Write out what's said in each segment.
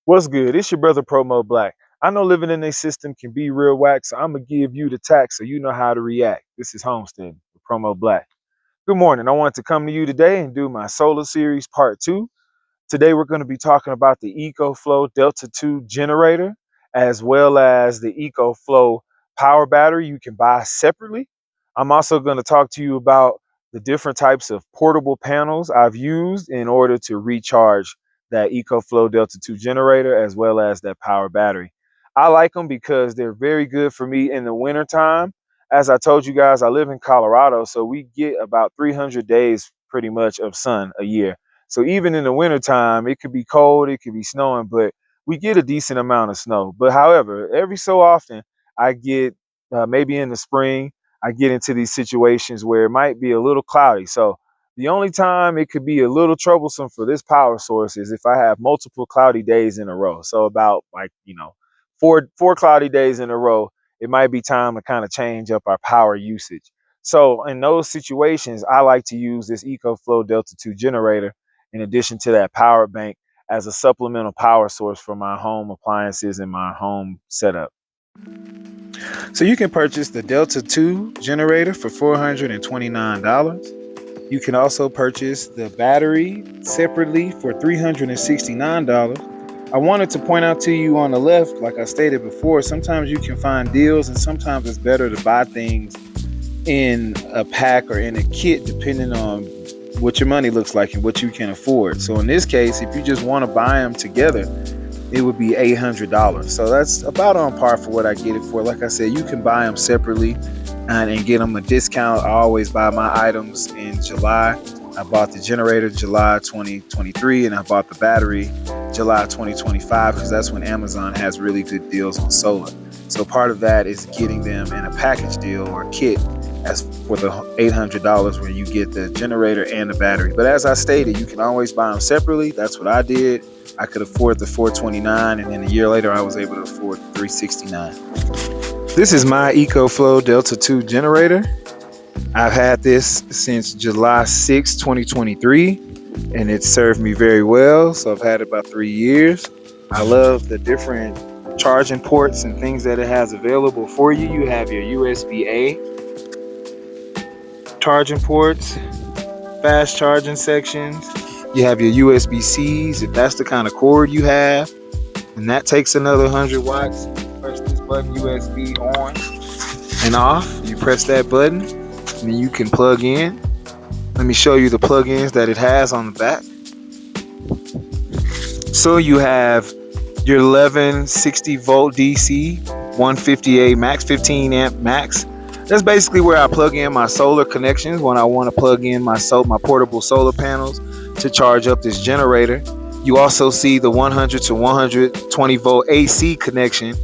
What's good? It's your brother PromoatBlack. I know living in a system can be real whack, so I'm gonna give you the tax so you know how to react. This is Homestead with PromoatBlack. Good morning. I want to come to you today and do my solar series part 2. Today we're going to be talking about the ecoflow Delta 2 generator as well as the ecoflow power battery you can buy separately. I'm also going to talk to you about the different types of portable panels I've used in order to recharge that ecoflow Delta 2 generator as well as that power battery. I like them because they're very good for me in the wintertime. As I told you guys, I live in Colorado, so we get about 300 days pretty much of sun a year. So even in the wintertime, it could be cold, it could be snowing, but we get a decent amount of snow. But however, every so often, I get maybe in the spring, I get into these situations where it might be a little cloudy. So the only time it could be a little troublesome for this power source is if I have multiple cloudy days in a row. So about like, four cloudy days in a row, it might be time to kind of change up our power usage. So in those situations, I like to use this EcoFlow Delta 2 generator in addition to that power bank as a supplemental power source for my home appliances and my home setup. So you can purchase the Delta 2 generator for $429. You can also purchase the battery separately for $369. I wanted to point out to you on the left, like I stated before, sometimes you can find deals and sometimes it's better to buy things in a pack or in a kit depending on what your money looks like and what you can afford. So in this case, if you just want to buy them together, it would be $800. So that's about on par for what I get it for. Like I said, you can buy them separately and get them a discount. I always buy my items in July. I bought the generator July 2023 and I bought the battery July 2025 because that's when Amazon has really good deals on solar. So part of that is getting them in a package deal or kit as for the $800 where you get the generator and the battery. But as I stated, you can always buy them separately. That's what I did. I could afford the $429 and then a year later I was able to afford the $369. This is my EcoFlow Delta 2 generator. I've had this since July 6, 2023, and it served me very well. So I've had it about 3 years. I love the different charging ports and things that it has available for you. You have your USB-A charging ports, fast charging sections. You have your USB-Cs if that's the kind of cord you have, and that takes another 100 watts. Press this button, USB on and off. You press that button and then you can plug in. Let me show you the plugins that it has on the back. So you have your 1160 volt DC, 158 max, 15 amp max. That's basically where I plug in my solar connections when I want to plug in my portable solar panels to charge up this generator. You also see the 100 to 120 volt AC connection,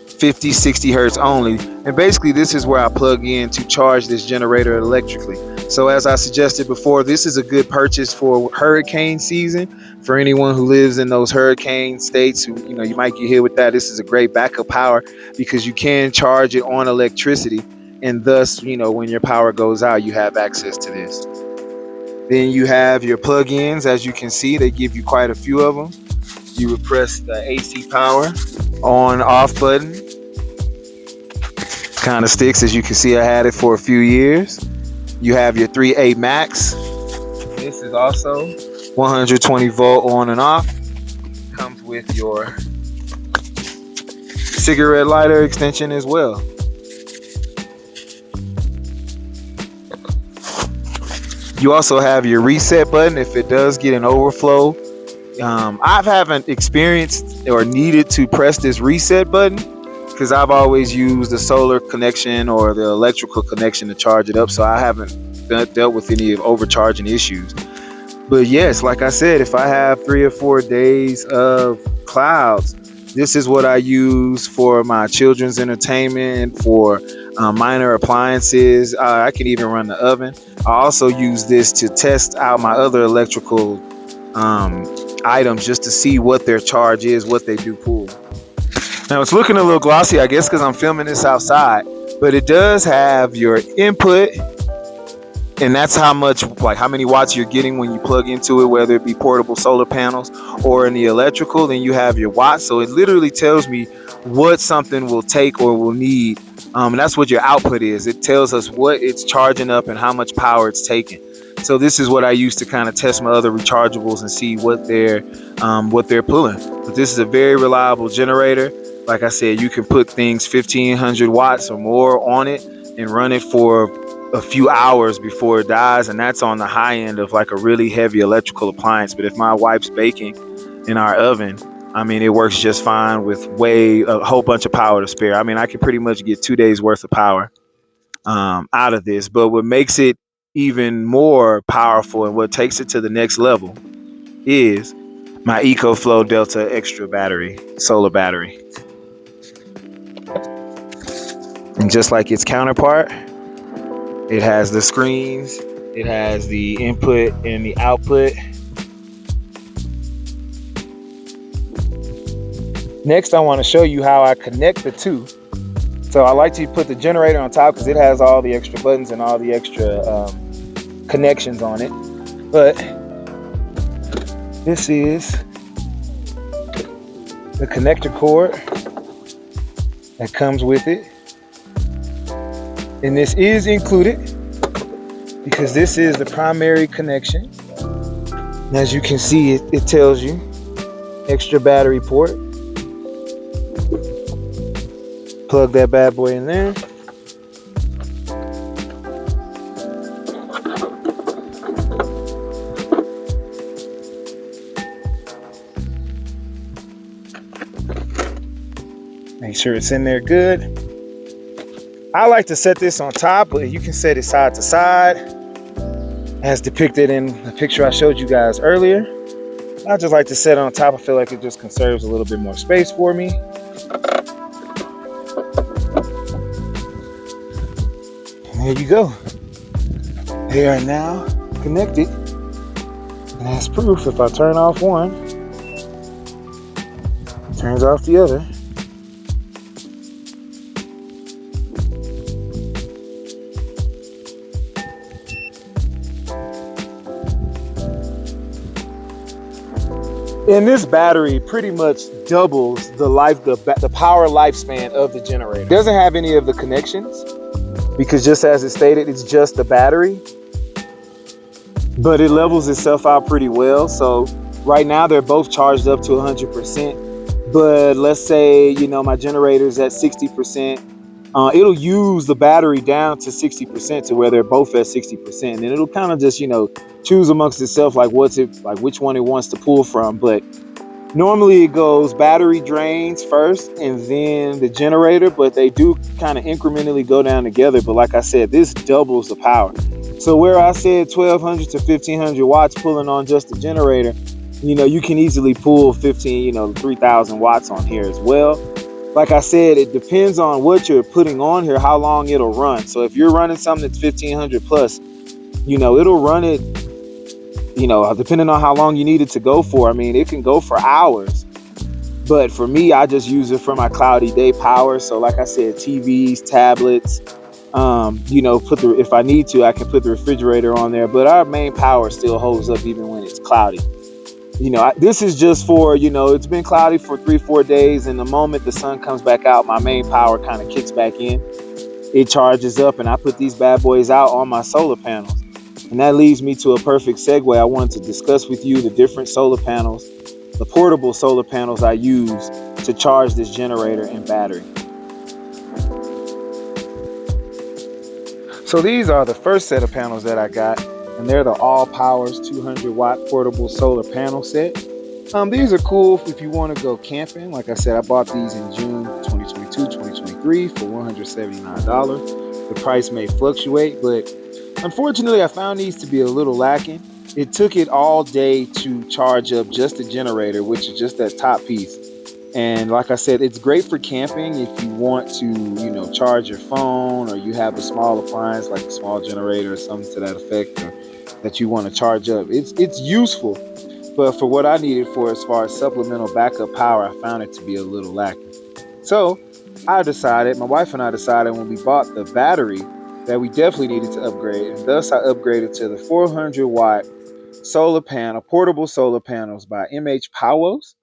50, 60 hertz only. And basically this is where I plug in to charge this generator electrically. So as I suggested before, this is a good purchase for hurricane season. For anyone who lives in those hurricane states who, you might get hit with that, this is a great backup power because you can charge it on electricity. And thus, when your power goes out, you have access to this. Then you have your plug-ins. As you can see, they give you quite a few of them. You would press the AC power on off button. Kind of sticks. As you can see, I had it for a few years. You have your 3A max. This is also 120 volt on and off. Comes with your cigarette lighter extension as well. You also have your reset button if it does get an overflow. I haven't experienced or needed to press this reset button because I've always used the solar connection or the electrical connection to charge it up. So I haven't dealt with any overcharging issues. But yes, like I said, if I have 3 or 4 days of clouds, this is what I use for my children's entertainment, for minor appliances. I can even run the oven. I also use this to test out my other electrical items just to see what their charge is, what they do pull. Now it's looking a little glossy, I guess because I'm filming this outside, but it does have your input And that's how much, like how many watts you're getting when you plug into it, whether it be portable solar panels or in the electrical. Then you have your watts. So it literally tells me what something will take or will need. And that's what your output is. It tells us what it's charging up and how much power it's taking. So this is what I use to kind of test my other rechargeables and see what they're pulling. But this is a very reliable generator. Like I said, you can put things 1500 watts or more on it and run it for a few hours before it dies, and that's on the high end of like a really heavy electrical appliance. But if my wife's baking in our oven, I mean, it works just fine with a whole bunch of power to spare. I mean, I can pretty much get 2 days worth of power out of this. But what makes it even more powerful and what takes it to the next level is my ecoflow Delta extra battery, solar battery. And just like its counterpart, it has the screens, it has the input and the output. Next, I want to show you how I connect the two. So I like to put the generator on top because it has all the extra buttons and all the extra connections on it. But this is the connector cord that comes with it. And this is included because this is the primary connection. And as you can see, it tells you extra battery port. Plug that bad boy in there. Make sure it's in there good. I like to set this on top, but you can set it side to side as depicted in the picture I showed you guys earlier. I just like to set it on top. I feel like it just conserves a little bit more space for me. And there you go. They are now connected. And as proof, if I turn off one, it turns off the other. And this battery pretty much doubles the power lifespan of the generator. It doesn't have any of the connections because just as it stated, it's just the battery, but it levels itself out pretty well. So right now they're both charged up to 100%, but let's say, you know, my generator's at 60%. It'll use the battery down to 60% to where they're both at 60%, and it'll kind of just, you know, choose amongst itself like which one it wants to pull from. But normally it goes battery drains first and then the generator, but they do kind of incrementally go down together. But like I said, this doubles the power. So where I said 1200 to 1500 watts pulling on just the generator, you know, you can easily pull 3000 watts on here as well. Like I said, it depends on what you're putting on here, how long it'll run. So if you're running something that's 1500 plus, you know, it'll run it, you know, depending on how long you need it to go for. I mean, it can go for hours. But for me, I just use it for my cloudy day power. So like I said, TVs, tablets, you know, if I need to, I can put the refrigerator on there. But our main power still holds up even when it's cloudy. You know, this is just for, you know, it's been cloudy for 3-4 days, and the moment the sun comes back out, my main power kind of kicks back in. It charges up, and I put these bad boys out on my solar panels. And that leads me to a perfect segue. I wanted to discuss with you the different solar panels, the portable solar panels I use to charge this generator and battery. So these are the first set of panels that I got. And they're the All Powers 200 watt portable solar panel set. These are cool if you want to go camping. Like I said, I bought these in June 2022, 2023 for $179. The price may fluctuate, but unfortunately I found these to be a little lacking. It took it all day to charge up just the generator, which is just that top piece. And like I said, it's great for camping if you want to, you know, charge your phone, or you have a small appliance like a small generator or something to that effect, or that you want to charge up. It's useful, but for what I needed for as far as supplemental backup power, I found it to be a little lacking. So my wife and I decided when we bought the battery that we definitely needed to upgrade, and thus I upgraded to the 400-watt solar panel, portable solar panels by Powos.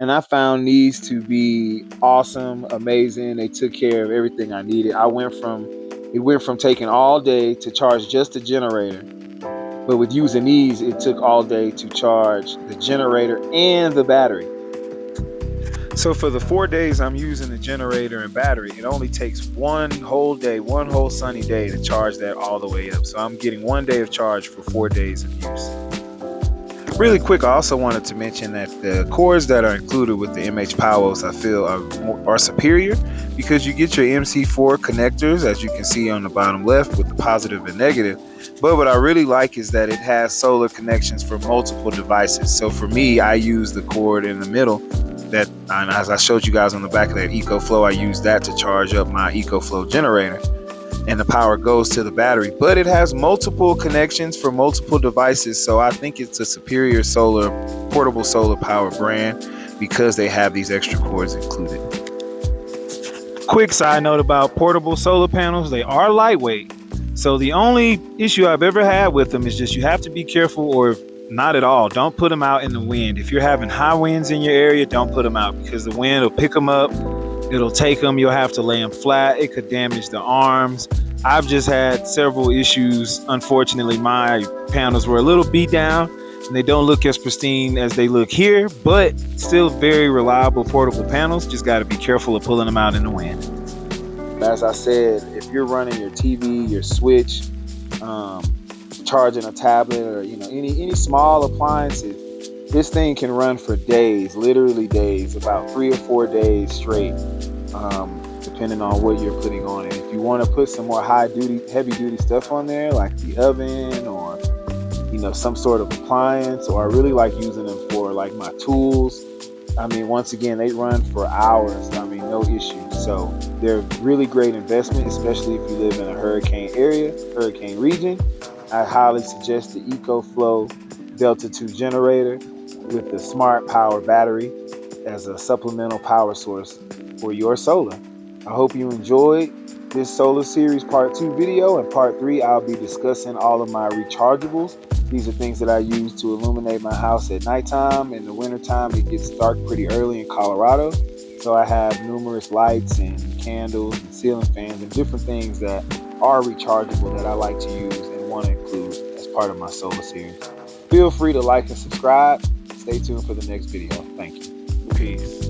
And I found these to be awesome, amazing. They took care of everything I needed. It went from taking all day to charge just the generator, but with using these, it took all day to charge the generator and the battery. So for the 4 days I'm using the generator and battery, it only takes one whole day, one whole sunny day to charge that all the way up. So I'm getting 1 day of charge for 4 days of use. Really quick, I also wanted to mention that the cords that are included with the Powos I feel are superior, because you get your MC4 connectors, as you can see on the bottom left, with the positive and negative. But what I really like is that it has solar connections for multiple devices. So for me, I use the cord in the middle that, and as I showed you guys on the back of that ecoflow, I use that to charge up my ecoflow generator, and the power goes to the battery. But it has multiple connections for multiple devices, so I think it's a superior portable solar power brand because they have these extra cords included. Quick side note about portable solar panels: they are lightweight. So the only issue I've ever had with them is just you have to be careful, or not at all, don't put them out in the wind. If you're having high winds in your area, don't put them out, because the wind will pick them up. It'll take them, you'll have to lay them flat. It could damage the arms. I've just had several issues. Unfortunately, my panels were a little beat down and they don't look as pristine as they look here, but still very reliable portable panels. Just got to be careful of pulling them out in the wind. As I said, if you're running your TV, your switch, charging a tablet, or any small appliances, this thing can run for days, literally days, about 3 or 4 days straight, depending on what you're putting on it. If you want to put some more heavy duty stuff on there, like the oven or some sort of appliance, or I really like using them for like my tools. I mean, once again, they run for hours. I mean, no issue. So they're a really great investment, especially if you live in a hurricane region. I highly suggest the ecoflow Delta 2 generator with the smart power battery as a supplemental power source for your solar. I hope you enjoyed this solar series part 2 video. In part 3, I'll be discussing all of my rechargeables. These are things that I use to illuminate my house at nighttime. In the wintertime, it gets dark pretty early in Colorado. So I have numerous lights and candles and ceiling fans and different things that are rechargeable that I like to use and want to include as part of my solar series. Feel free to like and subscribe. Stay tuned for the next video. Thank you. Peace.